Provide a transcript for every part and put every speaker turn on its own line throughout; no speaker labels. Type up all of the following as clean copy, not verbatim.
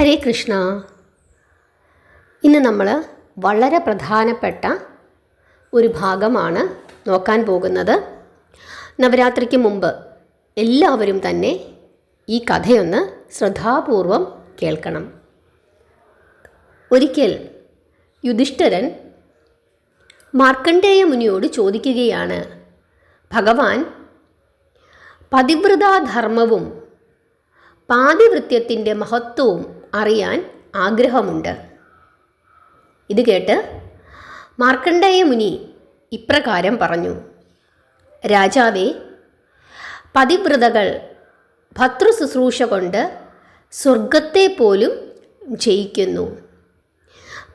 ഹരേ കൃഷ്ണ. ഇന്ന് നമ്മൾ വളരെ പ്രധാനപ്പെട്ട ഒരു ഭാഗമാണ് നോക്കാൻ പോകുന്നത്. നവരാത്രിക്ക് മുമ്പ് എല്ലാവരും തന്നെ ഈ കഥയൊന്ന് ശ്രദ്ധാപൂർവം കേൾക്കണം. ഒരിക്കൽ യുധിഷ്ഠിരൻ മാർക്കണ്ഡേയ മുനിയോട് ചോദിക്കുകയാണ്, ഭഗവാൻ, പതിവ്രതാധർമ്മവും പാതിവൃത്യത്തിൻ്റെ മഹത്വവും അറിയാൻ ആഗ്രഹമുണ്ട്. ഇത് കേട്ട് മാർക്കണ്ഡേയ മുനി ഇപ്രകാരം പറഞ്ഞു, രാജാവേ, പതിവ്രതകൾ ഭർതൃശുശ്രൂഷ കൊണ്ട് സ്വർഗത്തെ പോലും ജയിക്കുന്നു.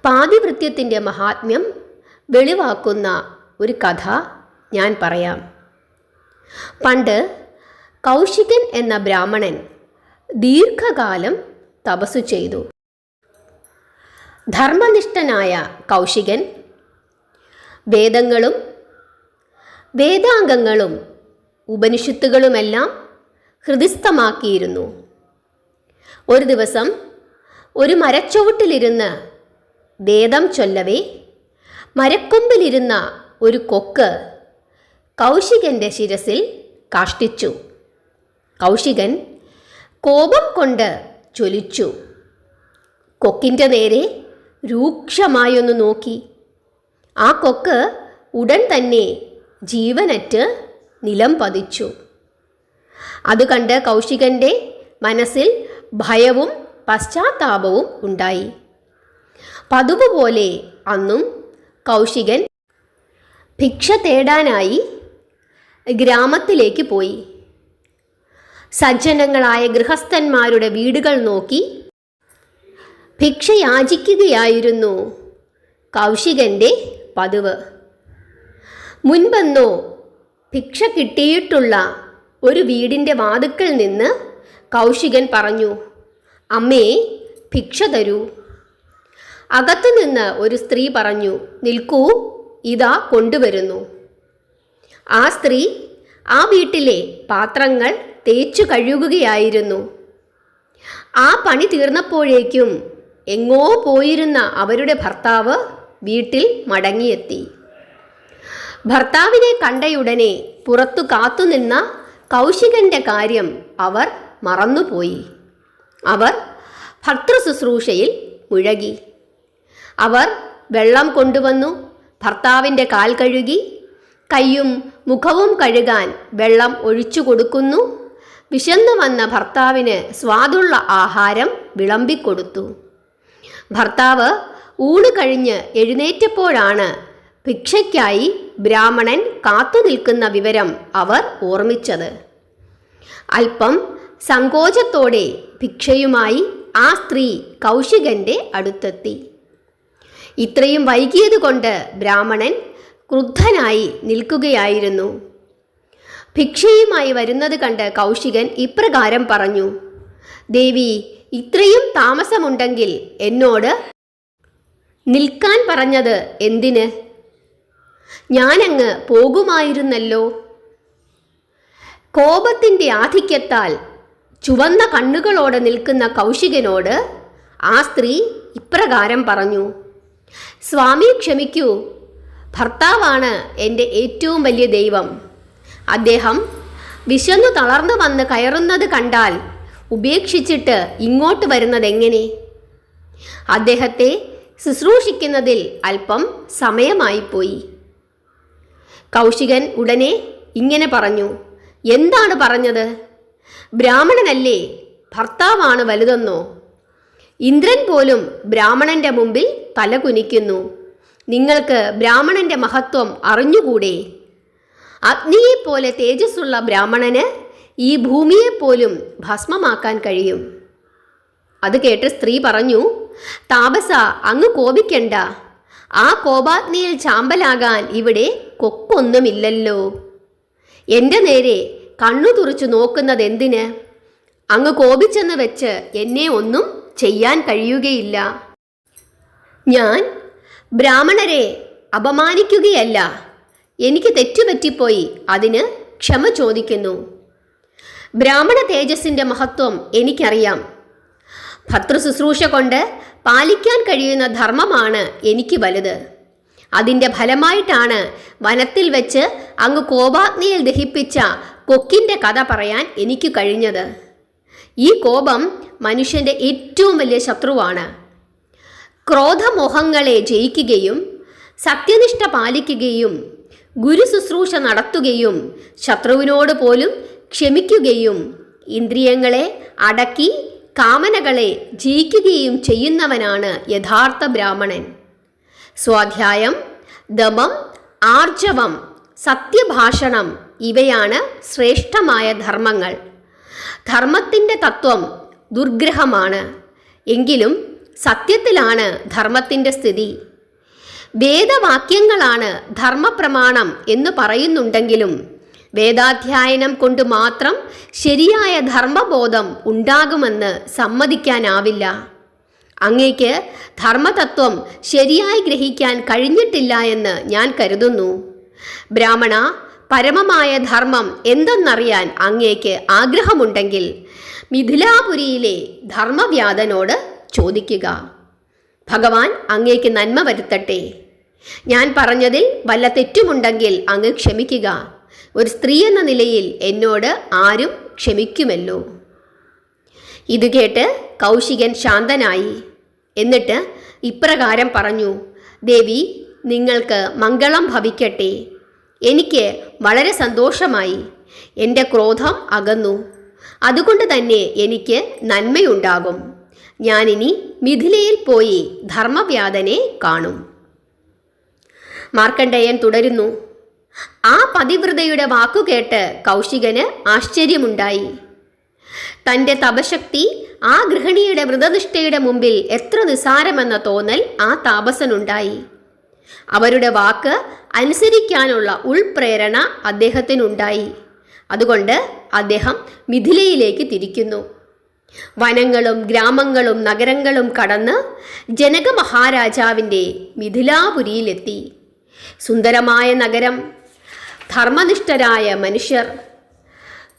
പാതിവൃത്യത്തിൻ്റെ മഹാത്മ്യം വെളിവാക്കുന്ന ഒരു കഥ ഞാൻ പറയാം. പണ്ട് കൗശികൻ എന്ന ബ്രാഹ്മണൻ ദീർഘകാലം തപസ്സു ചെയ്തു. ധർമ്മനിഷ്ഠനായ കൗശികൻ വേദങ്ങളും വേദാംഗങ്ങളും ഉപനിഷത്തുകളുമെല്ലാം ഹൃദിസ്ഥമാക്കിയിരുന്നു. ഒരു ദിവസം ഒരു മരച്ചുവട്ടിലിരുന്ന് വേദം ചൊല്ലവേ മരക്കൊമ്പിലിരുന്ന ഒരു കൊക്ക് കൗശികൻ്റെ ശിരസിൽ കാഷ്ടിച്ചു. കൗശികൻ കോപം കൊണ്ട് ജ്വലിച്ചു. കൊക്കിൻ്റെ നേരെ രൂക്ഷമായൊന്ന് നോക്കി. ആ കൊക്ക് ഉടൻ തന്നെ ജീവനറ്റ് നിലം പതിച്ചു. അത് കണ്ട് കൗശികൻ്റെ മനസ്സിൽ ഭയവും പശ്ചാത്താപവും ഉണ്ടായി. പതിവ് പോലെ അന്നും കൗശികൻ ഭിക്ഷ തേടാനായി ഗ്രാമത്തിലേക്ക് പോയി. സജ്ജനങ്ങളായ ഗൃഹസ്ഥന്മാരുടെ വീടുകൾ നോക്കി ഭിക്ഷ യാചിക്കുകയായിരുന്നു കൗശികൻ്റെ പതിവ്. മുൻപെന്നോ ഭിക്ഷ കിട്ടിയിട്ടുള്ള ഒരു വീടിൻ്റെ വാതിൽക്കൽ നിന്ന് കൗശികൻ പറഞ്ഞു, അമ്മേ, ഭിക്ഷ തരൂ. അകത്തുനിന്ന് ഒരു സ്ത്രീ പറഞ്ഞു, നിൽക്കൂ, ഇതാ കൊണ്ടുവരുന്നു. ആ സ്ത്രീ ആ വീട്ടിലെ പാത്രങ്ങൾ തേച്ചു കഴുകുകയായിരുന്നു. ആ പണി തീർന്നപ്പോഴേക്കും എങ്ങോ പോയിരുന്ന അവരുടെ ഭർത്താവ് വീട്ടിൽ മടങ്ങിയെത്തി. ഭർത്താവിനെ കണ്ടയുടനെ പുറത്തു കാത്തുനിന്ന കൗശികൻ്റെ കാര്യം അവർ മറന്നുപോയി. അവർ ഭർതൃശുശ്രൂഷയിൽ മുഴകി. അവർ വെള്ളം കൊണ്ടുവന്നു ഭർത്താവിൻ്റെ കാൽ കഴുകി. കൈയും മുഖവും കഴുകാൻ വെള്ളം ഒഴിച്ചു കൊടുക്കുന്നു. വിശന്നു വന്ന ഭർത്താവിന് സ്വാദുള്ള ആഹാരം വിളമ്പിക്കൊടുത്തു. ഭർത്താവ് ഊണ് കഴിഞ്ഞ് എഴുന്നേറ്റപ്പോഴാണ് ഭിക്ഷയ്ക്കായി ബ്രാഹ്മണൻ കാത്തു നിൽക്കുന്ന വിവരം അവർ ഓർമ്മിച്ചത്. അല്പം സങ്കോചത്തോടെ ഭിക്ഷയുമായി ആ സ്ത്രീ കൗശികൻ്റെ അടുത്തെത്തി. ഇത്രയും വൈകിയതുകൊണ്ട് ബ്രാഹ്മണൻ ക്രുദ്ധനായി നിൽക്കുകയായിരുന്നു. ഭിക്ഷയുമായി വരുന്നത് കണ്ട് കൗശികൻ ഇപ്രകാരം പറഞ്ഞു, ദേവി, ഇത്രയും താമസമുണ്ടെങ്കിൽ എന്നോട് നിൽക്കാൻ പറഞ്ഞത് എന്തിന്? ഞാനങ്ങ് പോകുമായിരുന്നല്ലോ. കോപത്തിൻ്റെ ആധിക്യത്താൽ ചുവന്ന കണ്ണുകളോടെ നിൽക്കുന്ന കൗശികനോട് ആ സ്ത്രീ ഇപ്രകാരം പറഞ്ഞു, സ്വാമി, ക്ഷമിക്കൂ. ഭർത്താവാണ് എൻ്റെ ഏറ്റവും വലിയ ദൈവം. അദ്ദേഹം വിശന്നു തളർന്നു വന്ന് കയറുന്നത് കണ്ടാൽ ഉപേക്ഷിച്ചിട്ട് ഇങ്ങോട്ട് വരുന്നതെങ്ങനെ? അദ്ദേഹത്തെ ശുശ്രൂഷിക്കുന്നതിൽ അല്പം സമയമായിപ്പോയി. കൗശികൻ ഉടനെ ഇങ്ങനെ പറഞ്ഞു, എന്താണ് പറഞ്ഞത്? ബ്രാഹ്മണനല്ലേ ഭർത്താവാണ് വലുതെന്നോ? ഇന്ദ്രൻ പോലും ബ്രാഹ്മണൻ്റെ മുമ്പിൽ തലകുനിക്കുന്നു. നിങ്ങൾക്ക് ബ്രാഹ്മണൻ്റെ മഹത്വം അറിഞ്ഞുകൂടെ? അഗ്നിയെപ്പോലെ തേജസ്സുള്ള ബ്രാഹ്മണന് ഈ ഭൂമിയെപ്പോലും ഭസ്മമാക്കാൻ കഴിയും. അത് കേട്ട് സ്ത്രീ പറഞ്ഞു, താപസ, അങ്ങ് കോപിക്കണ്ട. ആ കോപാഗ്നിയിൽ ചാമ്പലാകാൻ ഇവിടെ കൊക്കൊന്നുമില്ലല്ലോ. എൻ്റെ നേരെ കണ്ണു തുറച്ചു നോക്കുന്നത് എന്തിന്? അങ്ങ് കോപിച്ചെന്ന് വെച്ച് എന്നെ ഒന്നും ചെയ്യാൻ കഴിയുകയില്ല. ഞാൻ ബ്രാഹ്മണരെ അപമാനിക്കുകയല്ല. എനിക്ക് തെറ്റുപറ്റിപ്പോയി, അതിന് ക്ഷമ ചോദിക്കുന്നു. ബ്രാഹ്മണ തേജസ്സിൻ്റെ മഹത്വം എനിക്കറിയാം. ഭർതൃശുശ്രൂഷ കൊണ്ട് പാലിക്കാൻ കഴിയുന്ന ധർമ്മമാണ് എനിക്ക് വലുത്. അതിൻ്റെ ഫലമായിട്ടാണ് വനത്തിൽ വെച്ച് അങ്ങ് കോപാഗ്നിയിൽ ദഹിപ്പിച്ച കൊക്കിൻ്റെ കഥ പറയാൻ എനിക്ക് കഴിഞ്ഞത്. ഈ കോപം മനുഷ്യൻ്റെ ഏറ്റവും വലിയ ശത്രുവാണ്. ക്രോധമോഹങ്ങളെ ജയിക്കുകയും സത്യനിഷ്ഠ പാലിക്കുകയും ഗുരുശുശ്രൂഷ നടത്തുകയും ശത്രുവിനോട് പോലും ക്ഷമിക്കുകയും ഇന്ദ്രിയങ്ങളെ അടക്കി കാമനകളെ ജയിക്കുകയും ചെയ്യുന്നവനാണ് യഥാർത്ഥ ബ്രാഹ്മണൻ. സ്വാധ്യായം, ദമം, ആർജവം, സത്യഭാഷണം ഇവയാണ് ശ്രേഷ്ഠമായ ധർമ്മങ്ങൾ. ധർമ്മത്തിൻ്റെ തത്വം ദുർഗ്രഹമാണ്. എങ്കിലും സത്യത്തിലാണ് ധർമ്മത്തിൻ്റെ സ്ഥിതി. വേദവാക്യങ്ങളാണ് ധർമ്മപ്രമാണം എന്ന് പറയുന്നുണ്ടെങ്കിലും വേദാധ്യയനം കൊണ്ട് മാത്രം ശരിയായ ധർമ്മബോധം ഉണ്ടാകുമെന്ന് സമ്മതിക്കാനാവില്ല. അങ്ങേക്ക് ധർമ്മതത്വം ശരിയായി ഗ്രഹിക്കാൻ കഴിഞ്ഞിട്ടില്ല എന്ന് ഞാൻ കരുതുന്നു. ബ്രാഹ്മണ, പരമമായ ധർമ്മം എന്തെന്നറിയാൻ അങ്ങേക്ക് ആഗ്രഹമുണ്ടെങ്കിൽ മിഥിലാപുരിയിലെ ധർമ്മവ്യാധനോട് ചോദിക്കുക. ഭഗവാൻ അങ്ങേക്ക് നന്മ വരുത്തട്ടെ. ഞാൻ പറഞ്ഞതിൽ വല്ല തെറ്റുമുണ്ടെങ്കിൽ അങ്ങ് ക്ഷമിക്കുക. ഒരു സ്ത്രീ എന്ന നിലയിൽ എന്നോട് ആരും ക്ഷമിക്കുമല്ലോ. ഇത് കേട്ട് കൗശികൻ ശാന്തനായി. എന്നിട്ട് ഇപ്രകാരം പറഞ്ഞു: ദേവി, നിങ്ങൾക്ക് മംഗളം ഭവിക്കട്ടെ. എനിക്ക് വളരെ സന്തോഷമായി. എൻ്റെ ക്രോധം അകന്നു. അതുകൊണ്ട് തന്നെ എനിക്ക് നന്മയുണ്ടാകും. ഞാനിനി മിഥിലയിൽ പോയി ധർമ്മവ്യാധനെ കാണും. മാർക്കണ്ഡേയൻ തുടരുന്നു. ആ പതിവ്രതയുടെ വാക്കുകേട്ട് കൗശികന് ആശ്ചര്യമുണ്ടായി. തൻ്റെ തപശക്തി ആ ഗൃഹിണിയുടെ വ്രതനിഷ്ഠയുടെ മുമ്പിൽ എത്ര നിസ്സാരമെന്ന തോന്നൽ ആ താപസനുണ്ടായി. അവരുടെ വാക്ക് അനുസരിക്കാനുള്ള ഉൾപ്രേരണ അദ്ദേഹത്തിനുണ്ടായി. അതുകൊണ്ട് അദ്ദേഹം മിഥിലയിലേക്ക് തിരിക്കുന്നു. വനങ്ങളും ഗ്രാമങ്ങളും നഗരങ്ങളും കടന്ന് ജനക മഹാരാജാവിൻ്റെ മിഥിലാപുരിയിലെത്തി. സുന്ദരമായ നഗരം, ധർമ്മനിഷ്ഠരായ മനുഷ്യർ,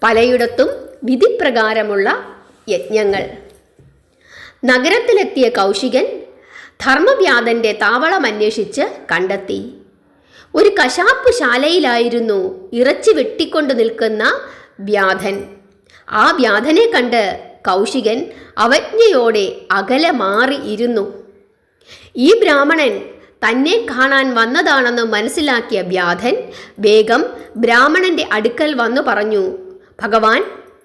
പലയിടത്തും വിധിപ്രകാരമുള്ള യജ്ഞങ്ങൾ. നഗരത്തിലെത്തിയ കൗശികൻ ധർമ്മവ്യാധൻ്റെ താവളം അന്വേഷിച്ച് കണ്ടെത്തി. ഒരു കശാപ്പ് ശാലയിലായിരുന്നു ഇറച്ചി വെട്ടിക്കൊണ്ട് നിൽക്കുന്ന വ്യാധൻ. ആ വ്യാധനെ കണ്ട് കൗശികൻ അവജ്ഞയോടെ അകലെ മാറി ഇരുന്നു. ഈ ബ്രാഹ്മണൻ തന്നെ കാണാൻ വന്നതാണെന്ന് മനസ്സിലാക്കിയ വ്യാധൻ വേഗം ബ്രാഹ്മണന്റെ അടുക്കൽ വന്നു പറഞ്ഞു: ഭഗവാൻ,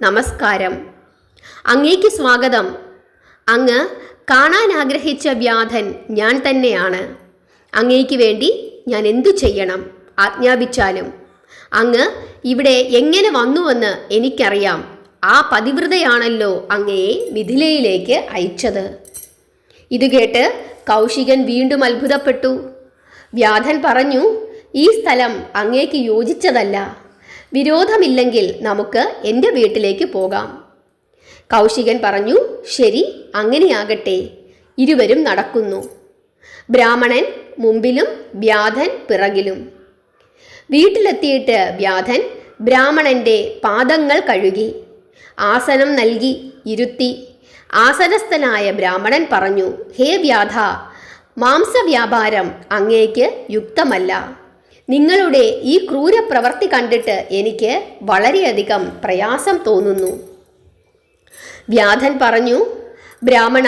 നമസ്കാരം. അങ്ങേക്ക് സ്വാഗതം. അങ്ങ് കാണാൻ ആഗ്രഹിച്ച വ്യാധൻ ഞാൻ തന്നെയാണ്. അങ്ങേക്ക് വേണ്ടി ഞാൻ എന്തു ചെയ്യണം? ആജ്ഞാപിച്ചാലും. അങ്ങ് ഇവിടെ എങ്ങനെ വന്നുവെന്ന് എനിക്കറിയാം. ആ പതിവ്രതയാണല്ലോ അങ്ങയെ മിഥിലയിലേക്ക് അയച്ചത്. ഇത് കേട്ട് കൗശികൻ വീണ്ടും അത്ഭുതപ്പെട്ടു. വ്യാധൻ പറഞ്ഞു: ഈ സ്ഥലം അങ്ങേക്ക് യോജിച്ചതല്ല. വിരോധമില്ലെങ്കിൽ നമുക്ക് എൻ്റെ വീട്ടിലേക്ക് പോകാം. കൗശികൻ പറഞ്ഞു: ശരി, അങ്ങനെയാകട്ടെ. ഇരുവരും നടക്കുന്നു. ബ്രാഹ്മണൻ മുമ്പിലും വ്യാധൻ പിറകിലും. വീട്ടിലെത്തിയിട്ട് വ്യാധൻ ബ്രാഹ്മണന്റെ പാദങ്ങൾ കഴുകി ആസനം നൽകി ഇരുത്തി. ആസനസ്ഥനായ ബ്രാഹ്മണൻ പറഞ്ഞു: ഹേ വ്യാധ, മാംസവ്യാപാരം അങ്ങേക്ക് യുക്തമല്ല. നിങ്ങളുടെ ഈ ക്രൂരപ്രവൃത്തി കണ്ടിട്ട് എനിക്ക് വളരെയധികം പ്രയാസം തോന്നുന്നു. വ്യാധൻ പറഞ്ഞു: ബ്രാഹ്മണ,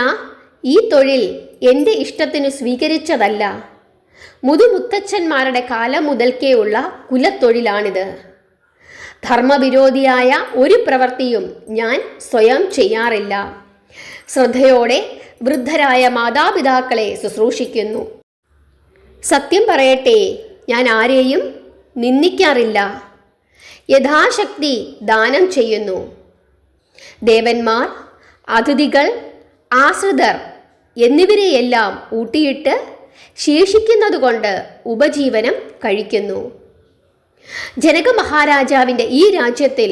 ഈ തൊഴിൽ എൻ്റെ ഇഷ്ടത്തിന് സ്വീകരിച്ചതല്ല. മുതുമുത്തച്ഛന്മാരുടെ കാലം മുതൽക്കേയുള്ള കുലത്തൊഴിലാണിത്. ധർമ്മവിരോധിയായ ഒരു പ്രവൃത്തിയും ഞാൻ സ്വയം ചെയ്യാറില്ല. ശ്രദ്ധയോടെ വൃദ്ധരായ മാതാപിതാക്കളെ ശുശ്രൂഷിക്കുന്നു. സത്യം പറയട്ടെ, ഞാൻ ആരെയും നിന്ദിക്കാറില്ല. യഥാശക്തി ദാനം ചെയ്യുന്നു. ദേവന്മാർ, അതിഥികൾ, ആശ്രിതർ എന്നിവരെയെല്ലാം ഊട്ടിയിട്ട് ശേഷിക്കുന്നതുകൊണ്ട് ഉപജീവനം കഴിക്കുന്നു. ജനക മഹാരാജാവിൻ്റെ ഈ രാജ്യത്തിൽ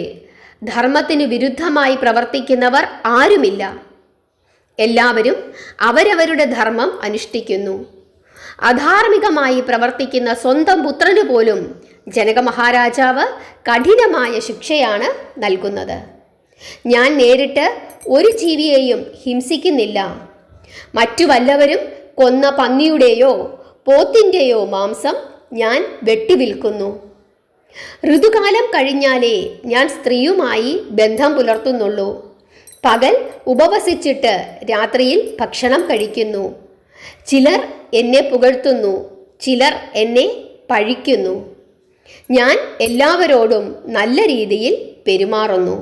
ധർമ്മത്തിന് വിരുദ്ധമായി പ്രവർത്തിക്കുന്നവർ ആരുമില്ല. എല്ലാവരും അവരവരുടെ ധർമ്മം അനുഷ്ഠിക്കുന്നു. അധാർമികമായി പ്രവർത്തിക്കുന്ന സ്വന്തം പുത്രന് പോലും ജനക മഹാരാജാവ് കഠിനമായ ശിക്ഷയാണ് നൽകുന്നത്. ഞാൻ നേരിട്ട് ഒരു ജീവിയെയും ഹിംസിക്കുന്നില്ല. മറ്റു വല്ലവരും കൊന്ന പന്നിയുടെയോ പോത്തിൻ്റെയോ മാംസം ഞാൻ വെട്ടിവിൽക്കുന്നു. ഋതുകാലം കഴിഞ്ഞാലേ ഞാൻ സ്ത്രീയുമായി ബന്ധം പുലർത്തുന്നുള്ളൂ. പകൽ ഉപവസിച്ചിട്ട് രാത്രിയിൽ ഭക്ഷണം കഴിക്കുന്നു. ചിലർ എന്നെ പുകഴ്ത്തുന്നു, ചിലർ എന്നെ പഴിക്കുന്നു. ഞാൻ എല്ലാവരോടും നല്ല രീതിയിൽ പെരുമാറുന്നു.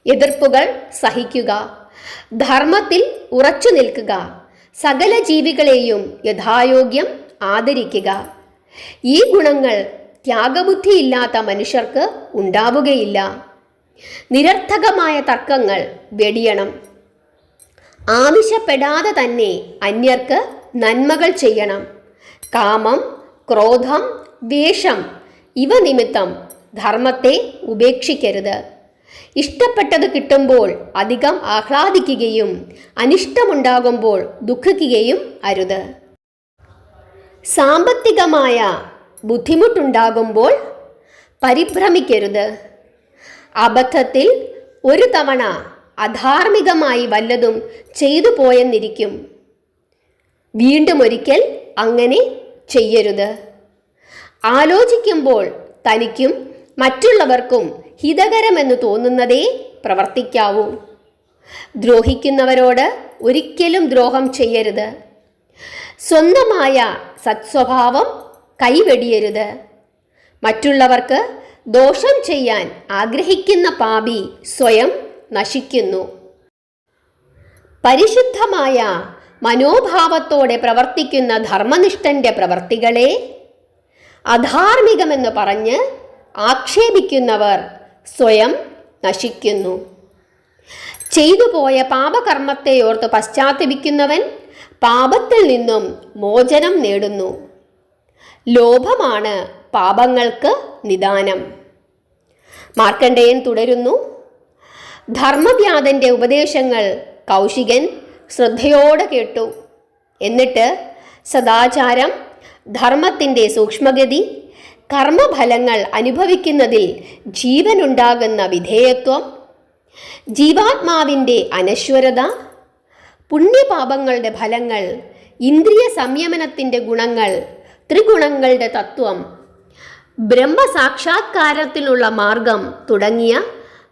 എതിർപ്പുകൾ സഹിക്കുക, ധർമ്മത്തിൽ ഉറച്ചു നിൽക്കുക, സകല ജീവികളെയും യഥായോഗ്യം ആദരിക്കുക. ഈ ഗുണങ്ങൾ ത്യാഗബുദ്ധിയില്ലാത്ത മനുഷ്യർക്ക് ഉണ്ടാവുകയില്ല. നിരർത്ഥകമായ തർക്കങ്ങൾ വെടിയണം. ആവശ്യപ്പെടാതെ തന്നെ അന്യർക്ക് നന്മകൾ ചെയ്യണം. കാമം, ക്രോധം, ദ്വേഷം ഇവ നിമിത്തം ധർമ്മത്തെ ഉപേക്ഷിക്കരുത്. ഇഷ്ടപ്പെട്ടത് കിട്ടുമ്പോൾ അധികം ആഹ്ലാദിക്കുകയും അനിഷ്ടമുണ്ടാകുമ്പോൾ ദുഃഖിക്കുകയും അരുത്. സാമ്പത്തികമായ ബുദ്ധിമുട്ടുണ്ടാകുമ്പോൾ പരിഭ്രമിക്കരുത്. അബദ്ധത്തിൽ ഒരു തവണ അധാർമികമായി വല്ലതും ചെയ്തു പോയെന്നിരിക്കും. വീണ്ടും ഒരിക്കൽ അങ്ങനെ ചെയ്യരുത്. ആലോചിക്കുമ്പോൾ തനിക്കും മറ്റുള്ളവർക്കും ഹിതകരമെന്ന് തോന്നുന്നതേ പ്രവർത്തിക്കാവൂ. ദ്രോഹിക്കുന്നവരോട് ഒരിക്കലും ദ്രോഹം ചെയ്യരുത്. സ്വന്തമായ സത്സ്വഭാവം കൈവെടിയരുത്. മറ്റുള്ളവർക്ക് ദോഷം ചെയ്യാൻ ആഗ്രഹിക്കുന്ന പാപി സ്വയം നശിക്കുന്നു. പരിശുദ്ധമായ മനോഭാവത്തോടെ പ്രവർത്തിക്കുന്ന ധർമ്മനിഷ്ഠന്റെ പ്രവർത്തികളെ അധാർമികമെന്ന് പറഞ്ഞ് ആക്ഷേപിക്കുന്നവർ സ്വയം നശിക്കുന്നു. ചെയ്തുപോയ പാപകർമ്മത്തെ ഓർത്ത് പശ്ചാത്തപിക്കുന്നവൻ പാപത്തിൽ നിന്നും മോചനം നേടുന്നു. ലോഭമാണ് പാപങ്ങൾക്ക് നിദാനം. മാർക്കണ്ഡേയൻ തുടരുന്നു. ധർമ്മവ്യാധന്റെ ഉപദേശങ്ങൾ കൗശികൻ ശ്രദ്ധയോടെ കേട്ടു. എന്നിട്ട് സദാചാരം, ധർമ്മത്തിൻ്റെ സൂക്ഷ്മഗതി, കർമ്മഫലങ്ങൾ അനുഭവിക്കുന്നതിൽ ജീവനുണ്ടാകുന്ന വിധേയത്വം, ജീവാത്മാവിൻ്റെ അനശ്വരത, പുണ്യപാപങ്ങളുടെ ഫലങ്ങൾ, ഇന്ദ്രിയ സംയമനത്തിൻ്റെ ഗുണങ്ങൾ, ത്രിഗുണങ്ങളുടെ തത്വം, ബ്രഹ്മസാക്ഷാത്കാരത്തിനുള്ള മാർഗം തുടങ്ങിയ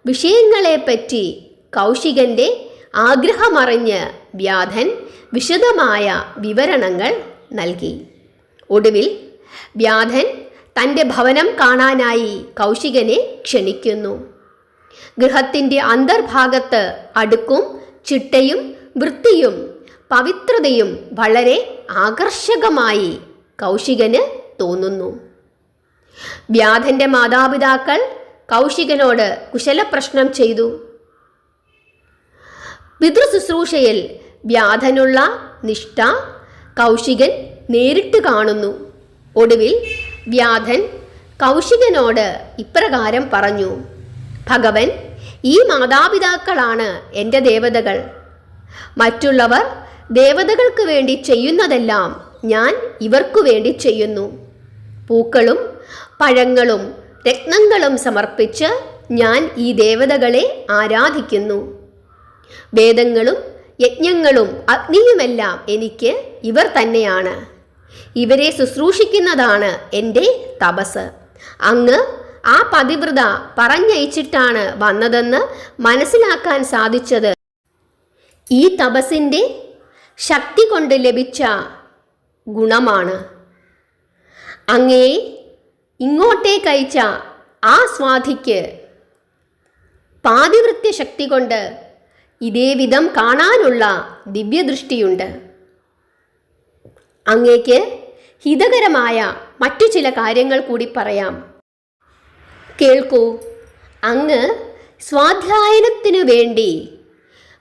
വിഷയങ്ങളെപ്പറ്റി കൗശികന്റെ ആഗ്രഹമറിഞ്ഞ് വ്യാധൻ വിശദമായ വിവരണങ്ങൾ നൽകി. ഒടുവിൽ വ്യാധൻ തൻ്റെ ഭവനം കാണാനായി കൗശികനെ ക്ഷണിക്കുന്നു. ഗൃഹത്തിൻ്റെ അന്തർഭാഗത്ത് അടുക്കും ചിട്ടയും വൃത്തിയും പവിത്രതയും വളരെ ആകർഷകമായി കൗശികന് തോന്നുന്നു. വ്യാധന്റെ മാതാപിതാക്കൾ കൗശികനോട് കുശലപ്രശ്നം ചെയ്തു. പിതൃശുശ്രൂഷയിൽ വ്യാധനുള്ള നിഷ്ഠ കൗശികൻ നേരിട്ട് കാണുന്നു. ഒടുവിൽ വ്യാധൻ കൗശികനോട് ഇപ്രകാരം പറഞ്ഞു: ഭഗവൻ, ഈ മാതാപിതാക്കളാണ് എൻ്റെ ദേവതകൾ. മറ്റുള്ളവർ ദേവതകൾക്ക് വേണ്ടി ചെയ്യുന്നതെല്ലാം ഞാൻ ഇവർക്കു വേണ്ടി ചെയ്യുന്നു. പൂക്കളും പഴങ്ങളും രത്നങ്ങളും സമർപ്പിച്ച് ഞാൻ ഈ ദേവതകളെ ആരാധിക്കുന്നു. വേദങ്ങളും യജ്ഞങ്ങളും അഗ്നിയുമെല്ലാം എനിക്ക് ഇവർ തന്നെയാണ്. ഇവരെ ശുശ്രൂഷിക്കുന്നതാണ് എൻ്റെ തപസ്. അങ്ങ് ആ പതിവ്രത പറഞ്ഞയച്ചിട്ടാണ് വന്നതെന്ന് മനസ്സിലാക്കാൻ സാധിച്ചത് ഈ തപസ്സിൻ്റെ ശക്തി കൊണ്ട് ലഭിച്ച ഗുണമാണ്. അങ്ങയെ ഇങ്ങോട്ടേക്കയച്ച ആ സ്വാധിക്ക് പാതിവൃത്യ ശക്തി കൊണ്ട് ഇതേ വിധം കാണാനുള്ള ദിവ്യദൃഷ്ടിയുണ്ട്. അങ്ങേക്ക് ഹിതകരമായ മറ്റു ചില കാര്യങ്ങൾ കൂടി പറയാം. കേൾക്കൂ. അങ്ങ് സ്വാധ്യായനത്തിനു വേണ്ടി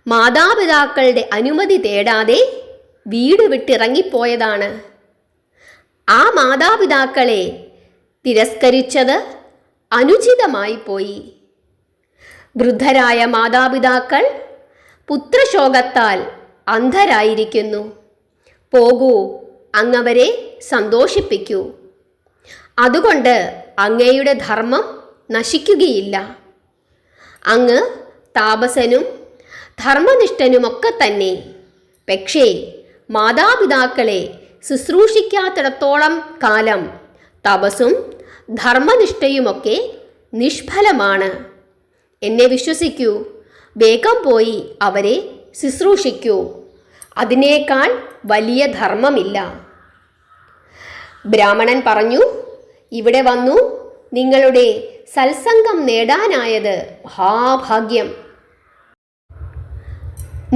മാതാപിതാക്കളുടെ അനുമതി തേടാതെ വീട് വിട്ടിറങ്ങിപ്പോയതാണ്. ആ മാതാപിതാക്കളെ തിരസ്കരിച്ചത് അനുചിതമായി പോയി. വൃദ്ധരായ മാതാപിതാക്കൾ പുത്രശോകത്താൽ അന്ധരായിരിക്കുന്നു. പോകൂ, അങ്ങവരെ സന്തോഷിപ്പിക്കൂ. അതുകൊണ്ട് അങ്ങയുടെ ധർമ്മം നശിക്കുകയില്ല. അങ്ങ് താപസനും ധർമ്മനിഷ്ഠനുമൊക്കെ തന്നെ. പക്ഷേ മാതാപിതാക്കളെ ശുശ്രൂഷിക്കാത്തിടത്തോളം കാലം തപസ്സും ധർമ്മനിഷ്ഠയുമൊക്കെ നിഷ്ഫലമാണ്. എന്നെ വിശ്വസിക്കൂ, വേഗം പോയി അവരെ ശുശ്രൂഷിക്കൂ. അതിനേക്കാൾ വലിയ ധർമ്മമില്ല. ബ്രാഹ്മണൻ പറഞ്ഞു, ഇവിടെ വന്നു നിങ്ങളുടെ സത്സംഗം നേടാനായത് മഹാഭാഗ്യം.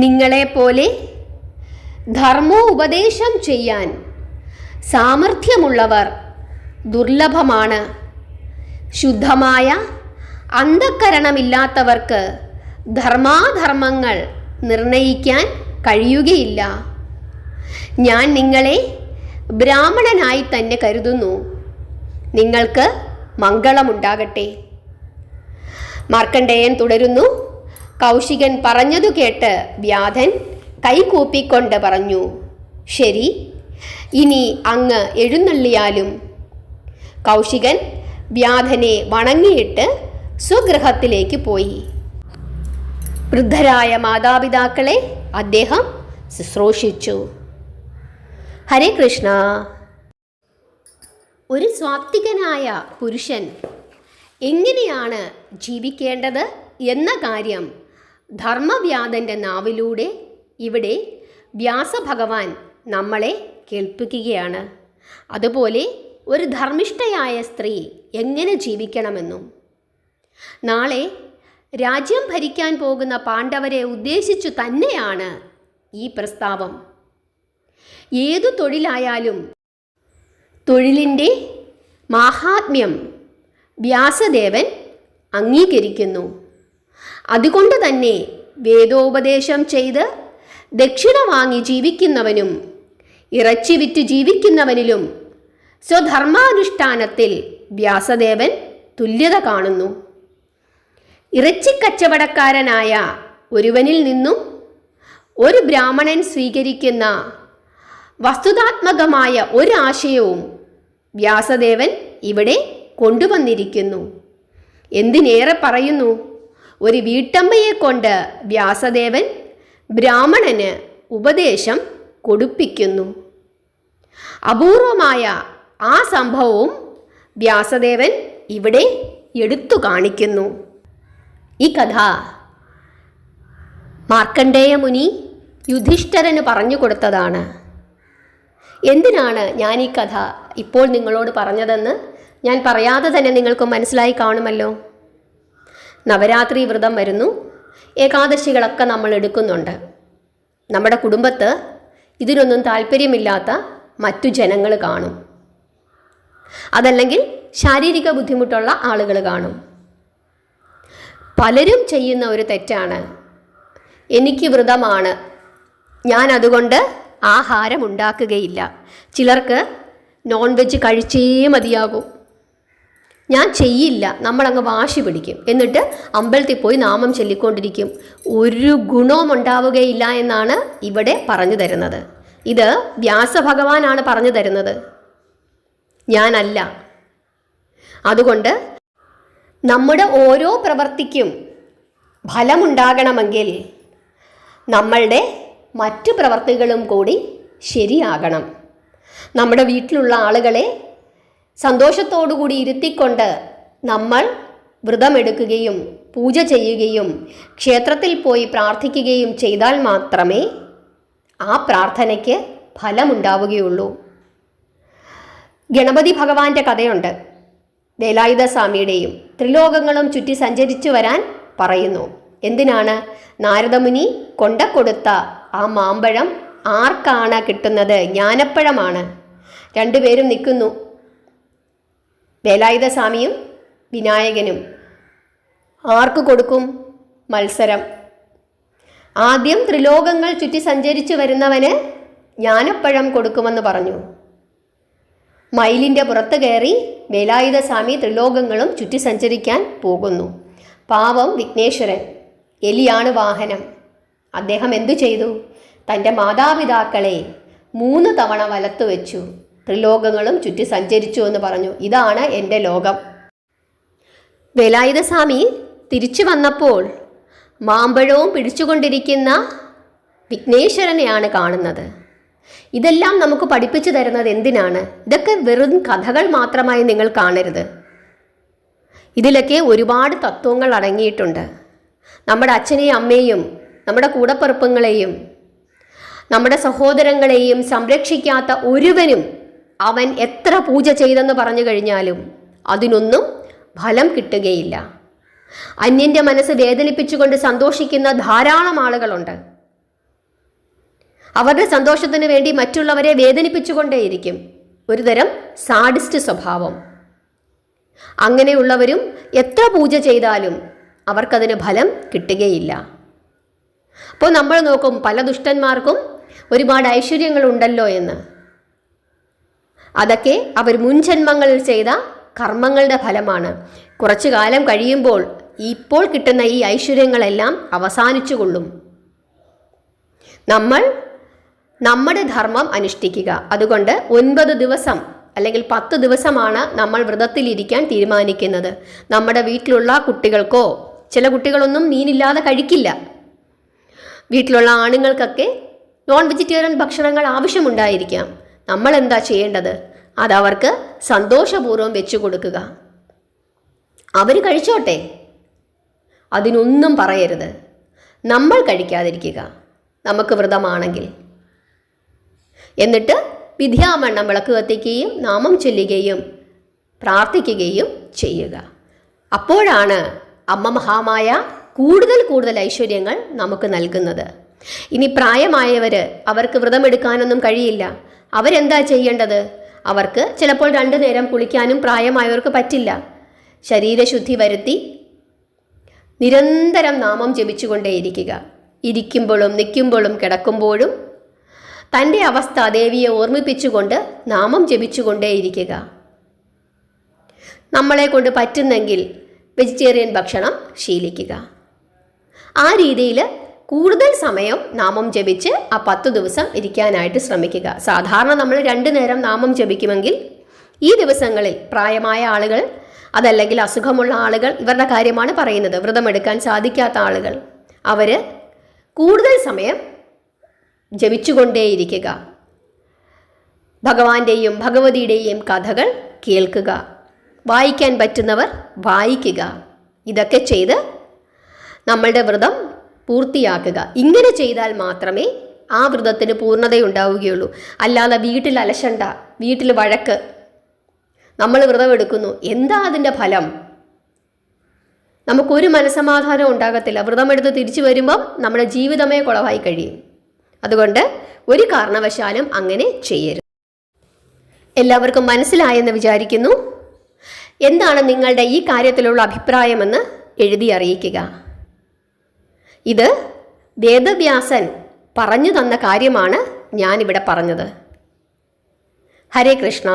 നിങ്ങളെപ്പോലെ ധർമ്മോപദേശം ചെയ്യാൻ സാമർഥ്യമുള്ളവർ ദുർലഭമാണ്. ശുദ്ധമായ അന്ധക്കരണമില്ലാത്തവർക്ക് ധർമാധർമ്മങ്ങൾ നിർണയിക്കാൻ കഴിയുകയില്ല. ഞാൻ നിങ്ങളെ ബ്രാഹ്മണനായി തന്നെ കരുതുന്നു. നിങ്ങൾക്ക് മംഗളമുണ്ടാകട്ടെ. മാർക്കണ്ഡേയൻ തുടരുന്നു. കൗശികൻ പറഞ്ഞതു കേട്ട് വ്യാധൻ കൈകൂപ്പിക്കൊണ്ട് പറഞ്ഞു, ശരി, ഇനി അങ്ങ് എഴുന്നള്ളിയാലും. കൗശികൻ വ്യാധനെ വണങ്ങിയിട്ട് സ്വഗൃഹത്തിലേക്ക് പോയി. വൃദ്ധരായ മാതാപിതാക്കളെ അദ്ദേഹം ശുശ്രൂഷിച്ചു. ഹരേ കൃഷ്ണ. ഒരു സ്വാത്വികനായ പുരുഷൻ എങ്ങനെയാണ് ജീവിക്കേണ്ടത് എന്ന കാര്യം ധർമ്മവ്യാധൻ്റെ നാവിലൂടെ ഇവിടെ വ്യാസഭഗവാൻ നമ്മളെ കേൾപ്പിക്കുകയാണ്. അതുപോലെ ഒരു ധർമ്മിഷ്ഠയായ സ്ത്രീ എങ്ങനെ ജീവിക്കണമെന്നും. നാളെ രാജ്യം ഭരിക്കാൻ പോകുന്ന പാണ്ഡവരെ ഉദ്ദേശിച്ചു തന്നെയാണ് ഈ പ്രസ്താവം. ഏതു തൊഴിലായാലും തൊഴിലിൻ്റെ മാഹാത്മ്യം വ്യാസദേവൻ അംഗീകരിക്കുന്നു. അതുകൊണ്ട് തന്നെ വേദോപദേശം ചെയ്ത് ദക്ഷിണ വാങ്ങി ജീവിക്കുന്നവനും ഇറച്ചി വിറ്റ് ജീവിക്കുന്നവനിലും സ്വധർമാനുഷ്ഠാനത്തിൽ വ്യാസദേവൻ തുല്യത കാണുന്നു. ഇറച്ചിക്കച്ചവടക്കാരനായ ഒരുവനിൽ നിന്നും ഒരു ബ്രാഹ്മണൻ സ്വീകരിക്കുന്ന വസ്തുതാത്മകമായ ഒരാശയവും വ്യാസദേവൻ ഇവിടെ കൊണ്ടുവന്നിരിക്കുന്നു. എന്തിനേറെ പറയുന്നു, ഒരു വീട്ടമ്മയെ കൊണ്ട് വ്യാസദേവൻ ബ്രാഹ്മണന് ഉപദേശം കൊടുപ്പിക്കുന്നു. അപൂർവമായ ആ സംഭവവും വ്യാസദേവൻ ഇവിടെ എടുത്തു കാണിക്കുന്നു. ഈ കഥ മാർക്കണ്ഡേയ മുനി യുധിഷ്ഠിരന് പറഞ്ഞു കൊടുത്തതാണ്. എന്തിനാണ് ഞാൻ ഈ കഥ ഇപ്പോൾ നിങ്ങളോട് പറഞ്ഞതെന്ന് ഞാൻ പറയാതെ തന്നെ നിങ്ങൾക്ക് മനസ്സിലായി കാണുമല്ലോ. നവരാത്രി വ്രതം വരുന്നു, ഏകാദശികളൊക്കെ നമ്മൾ എടുക്കുന്നുണ്ട്. നമ്മുടെ കുടുംബത്ത് ഇതിനൊന്നും താല്പര്യമില്ലാത്ത മറ്റു ജനങ്ങൾ കാണും. അതല്ലെങ്കിൽ ശാരീരിക ബുദ്ധിമുട്ടുള്ള ആളുകൾ കാണും. പലരും ചെയ്യുന്ന ഒരു തെറ്റാണ്, എനിക്ക് വ്രതമാണ്, ഞാൻ അതുകൊണ്ട് ആഹാരം ഉണ്ടാക്കുകയില്ല. ചിലർക്ക് നോൺ വെജ് കഴിച്ചേ മതിയാകൂ, ഞാൻ ചെയ്യില്ല, നമ്മളങ്ങ് വാശി പിടിക്കും. എന്നിട്ട് അമ്പലത്തിൽ പോയി നാമം ചൊല്ലിക്കൊണ്ടിരിക്കും. ഒരു ഗുണവും ഉണ്ടാവുകയില്ല എന്നാണ് ഇവിടെ പറഞ്ഞു തരുന്നത്. ഇത് വ്യാസഭഗവാനാണ് പറഞ്ഞു തരുന്നത്, ഞാനല്ല. അതുകൊണ്ട് നമ്മുടെ ഓരോ പ്രവൃത്തിക്കും ഫലമുണ്ടാകണമെങ്കിൽ നമ്മളുടെ മറ്റു പ്രവൃത്തികളും കൂടി ശരിയാകണം. നമ്മുടെ വീട്ടിലുള്ള ആളുകളെ സന്തോഷത്തോടുകൂടി ഇരുത്തിക്കൊണ്ട് നമ്മൾ വ്രതമെടുക്കുകയും പൂജ ചെയ്യുകയും ക്ഷേത്രത്തിൽ പോയി പ്രാർത്ഥിക്കുകയും ചെയ്താൽ മാത്രമേ ആ പ്രാർത്ഥനയ്ക്ക് ഫലമുണ്ടാവുകയുള്ളൂ. ഗണപതി ഭഗവാന്റെ കഥയുണ്ട്. വേലായുധ സ്വാമിയുടെയും ത്രിലോകങ്ങളും ചുറ്റി സഞ്ചരിച്ചു വരാൻ പറയുന്നു. എന്തിനാണ്? നാരദമുനി കൊണ്ടുകൊടുത്ത ആ മാമ്പഴം ആർക്കാണ് കിട്ടുന്നത്? ജ്ഞാനപ്പഴമാണ്. രണ്ടുപേരും നിൽക്കുന്നു, വേലായുധ സ്വാമിയും വിനായകനും. ആർക്ക് കൊടുക്കും? മത്സരം. ആദ്യം ത്രിലോകങ്ങൾ ചുറ്റി സഞ്ചരിച്ചു വരുന്നവന് ജ്ഞാനപ്പഴം കൊടുക്കുമെന്ന് പറഞ്ഞു. മയിലിൻ്റെ പുറത്ത് കയറി വേലായുധ സ്വാമി ത്രിലോകങ്ങളും ചുറ്റി സഞ്ചരിക്കാൻ പോകുന്നു. പാവം വിഘ്നേശ്വരൻ, എലിയാണ് വാഹനം. അദ്ദേഹം എന്തു ചെയ്തു? തൻ്റെ മാതാപിതാക്കളെ 3 തവണ വലത്തു വെച്ചു, ത്രിലോകങ്ങളും ചുറ്റി സഞ്ചരിച്ചു എന്ന് പറഞ്ഞു. ഇതാണ് എൻ്റെ ലോകം. വേലായുധ സ്വാമി തിരിച്ചു വന്നപ്പോൾ മാമ്പഴവും പിടിച്ചുകൊണ്ടിരിക്കുന്ന വിഘ്നേശ്വരനെയാണ് കാണുന്നത്. ഇതെല്ലാം നമുക്ക് പഠിപ്പിച്ചു തരുന്നത് എന്തിനാണ്? ഇതൊക്കെ വെറും കഥകൾ മാത്രമായി നിങ്ങൾ കാണരുത്. ഇതിലൊക്കെ ഒരുപാട് തത്വങ്ങൾ അടങ്ങിയിട്ടുണ്ട്. നമ്മുടെ അച്ഛനെയും അമ്മയെയും നമ്മുടെ കൂടപ്പിറപ്പുകളെയും നമ്മുടെ സഹോദരങ്ങളെയും സംരക്ഷിക്കാത്ത ഒരുവനും അവൻ എത്ര പൂജ ചെയ്തെന്ന് പറഞ്ഞു കഴിഞ്ഞാലും അതിനൊന്നും ഫലം കിട്ടുകയില്ല. അന്യൻ്റെ മനസ്സ് വേദനിപ്പിച്ചുകൊണ്ട് സന്തോഷിക്കുന്ന ധാരാളം ആളുകളുണ്ട്. അവരുടെ സന്തോഷത്തിന് വേണ്ടി മറ്റുള്ളവരെ വേദനിപ്പിച്ചുകൊണ്ടേയിരിക്കും. ഒരുതരം സാഡിസ്റ്റ് സ്വഭാവം. അങ്ങനെയുള്ളവരും എത്ര പൂജ ചെയ്താലും അവർക്കതിന് ഫലം കിട്ടുകയില്ല. അപ്പോൾ നമ്മൾ നോക്കും പല ദുഷ്ടന്മാർക്കും ഒരുപാട് ഐശ്വര്യങ്ങളുണ്ടല്ലോ എന്ന്. അതൊക്കെ അവർ മുൻജന്മങ്ങളിൽ ചെയ്ത കർമ്മങ്ങളുടെ ഫലമാണ്. കുറച്ചു കാലം കഴിയുമ്പോൾ ഇപ്പോൾ കിട്ടുന്ന ഈ ഐശ്വര്യങ്ങളെല്ലാം അവസാനിച്ചു കൊള്ളും. നമ്മൾ നമ്മുടെ ധർമ്മം അനുഷ്ഠിക്കുക. അതുകൊണ്ട് 9 ദിവസം അല്ലെങ്കിൽ 10 ദിവസമാണ് നമ്മൾ വ്രതത്തിലിരിക്കാൻ തീരുമാനിക്കുന്നത്. നമ്മുടെ വീട്ടിലുള്ള കുട്ടികൾക്കോ, ചില കുട്ടികളൊന്നും മീനില്ലാതെ കഴിക്കില്ല. വീട്ടിലുള്ള ആണുങ്ങൾക്കൊക്കെ നോൺ വെജിറ്റേറിയൻ ഭക്ഷണങ്ങൾ ആവശ്യമുണ്ടായിരിക്കാം. നമ്മൾ എന്താ ചെയ്യേണ്ടത്? അതവർക്ക് സന്തോഷപൂർവ്വം വെച്ചു കൊടുക്കുക. അവർ കഴിച്ചോട്ടെ, അതിനൊന്നും പറയരുത്. നമ്മൾ കഴിക്കാതിരിക്കുക, നമുക്ക് വ്രതമാണെങ്കിൽ. എന്നിട്ട് വിദ്യാവണ്ണം വിളക്ക് കത്തിക്കുകയും നാമം ചൊല്ലുകയും പ്രാർത്ഥിക്കുകയും ചെയ്യുക. അപ്പോഴാണ് അമ്മ മഹാമായ കൂടുതൽ ഐശ്വര്യങ്ങൾ നമുക്ക് നൽകുന്നത്. ഇനി പ്രായമായവർ, അവർക്ക് വ്രതമെടുക്കാനൊന്നും കഴിയില്ല. അവരെന്താ ചെയ്യേണ്ടത്? അവർക്ക് ചിലപ്പോൾ 2 നേരം കുളിക്കാനും പ്രായമായവർക്ക് പറ്റില്ല. ശരീരശുദ്ധി വരുത്തി നിരന്തരം നാമം ജപിച്ചുകൊണ്ടേയിരിക്കുക. ഇരിക്കുമ്പോഴും നിൽക്കുമ്പോഴും കിടക്കുമ്പോഴും തൻ്റെ അവസ്ഥ ദേവിയെ ഓർമ്മിപ്പിച്ചുകൊണ്ട് നാമം ജപിച്ചുകൊണ്ടേയിരിക്കുക. നമ്മളെ കൊണ്ട് പറ്റുന്നെങ്കിൽ വെജിറ്റേറിയൻ ഭക്ഷണം ശീലിക്കുക. ആ രീതിയിൽ കൂടുതൽ സമയം നാമം ജപിച്ച് ആ 10 ദിവസം ഇരിക്കാനായിട്ട് ശ്രമിക്കുക. സാധാരണ നമ്മൾ 2 നേരം നാമം ജപിക്കുമെങ്കിൽ ഈ ദിവസങ്ങളിൽ പ്രായമായ ആളുകൾ, അതല്ലെങ്കിൽ അസുഖമുള്ള ആളുകൾ, ഇവരുടെ കാര്യമാണ് പറയുന്നത്, വ്രതമെടുക്കാൻ സാധിക്കാത്ത ആളുകൾ, അവർ കൂടുതൽ സമയം ജപിച്ചുകൊണ്ടേയിരിക്കുക. ഭഗവാന്റെയും ഭഗവതിയുടെയും കഥകൾ കേൾക്കുക. വായിക്കാൻ പറ്റുന്നവർ വായിക്കുക. ഇതൊക്കെ ചെയ്ത് നമ്മളുടെ വ്രതം പൂർത്തിയാക്കുക. ഇങ്ങനെ ചെയ്താൽ മാത്രമേ ആ വ്രതത്തിന് പൂർണ്ണതയുണ്ടാവുകയുള്ളൂ. അല്ലാതെ വീട്ടിൽ അലശണ്ട, വീട്ടിൽ വഴക്ക്, നമ്മൾ വ്രതം എടുക്കുന്നു, എന്താ അതിൻ്റെ ഫലം? നമുക്കൊരു മനസ്സമാധാനം ഉണ്ടാകത്തില്ല. വ്രതമെടുത്ത് തിരിച്ചു വരുമ്പം നമ്മുടെ ജീവിതമേ കുളമായി കഴിയും. അതുകൊണ്ട് ഒരു കാരണവശാലും അങ്ങനെ ചെയ്യരുത്. എല്ലാവർക്കും മനസ്സിലായെന്ന് വിചാരിക്കുന്നു. എന്താണ് നിങ്ങളുടെ ഈ കാര്യത്തിലുള്ള അഭിപ്രായമെന്ന് എഴുതി അറിയിക്കുക. ഇത് വേദവ്യാസൻ പറഞ്ഞു തന്ന കാര്യമാണ് ഞാനിവിടെ പറഞ്ഞത്. ഹരേ കൃഷ്ണ.